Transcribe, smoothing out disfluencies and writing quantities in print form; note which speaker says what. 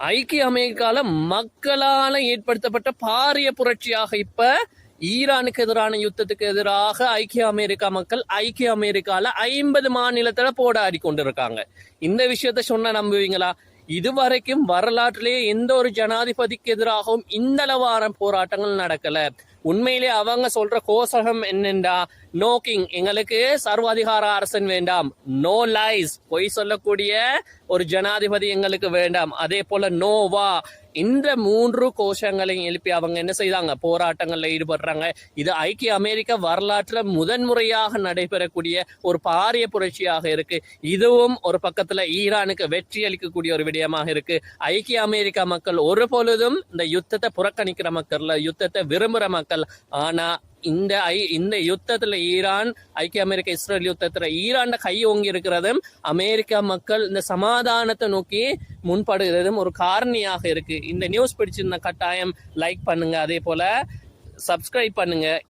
Speaker 1: ஐக்கிய அமெரிக்கால மக்களால ஏற்படுத்தப்பட்ட பாரிய புரட்சியாக இப்ப ஈரானுக்கு எதிரான யுத்தத்துக்கு எதிராக ஐக்கிய அமெரிக்கா மக்கள் ஐக்கிய அமெரிக்கால 50 மாநிலத்துல போராடி கொண்டிருக்காங்க. இந்த விஷயத்த சொன்ன நம்புவீங்களா? இதுவரைக்கும் வரலாற்றிலேயே எந்த ஒரு ஜனாதிபதிக்கு எதிராகவும் இந்த அளவான போராட்டங்கள் நடக்கல. உண்மையிலே அவங்க சொல்ற கோசகம் என்னென்றா, நோ கிங், எங்களுக்கு சர்வாதிகார அரசன் வேண்டாம். நோ லைஸ், பொய் சொல்லக்கூடிய ஒரு ஜனாதிபதி எங்களுக்கு வேண்டாம். அதே போல நோவா, இந்த 3 கோஷங்களையும் எழுப்பி அவங்க என்ன செய்தாங்க, போராட்டங்கள்ல ஈடுபடுறாங்க. இது ஐக்கிய அமெரிக்க வரலாற்றுல முதன்முறையாக நடைபெறக்கூடிய ஒரு பாரிய புரட்சியாக இருக்கு. இதுவும் ஒரு பக்கத்துல ஈரானுக்கு வெற்றி அளிக்கக்கூடிய ஒரு விடயமாக இருக்கு. ஐக்கிய அமெரிக்கா மக்கள் ஒரு பொழுதும் இந்த யுத்தத்தை புறக்கணிக்கிற மக்கள், யுத்தத்தை விரும்புற மக்கள். ஆனா இந்த யுத்தத்துல ஈரான், ஐக்கிய அமெரிக்க இஸ்ரேல் யுத்தத்துல ஈரான் கை ஓங்கி இருக்கிறதும் அமெரிக்கா மக்கள் இந்த சமாதானத்தை நோக்கி முன்படுகிறதும் ஒரு காரணியாக இருக்கு. இந்த நியூஸ் பிடிச்சிருந்த கட்டாயம் லைக் பண்ணுங்க, அதே போல சப்ஸ்கிரைப் பண்ணுங்க.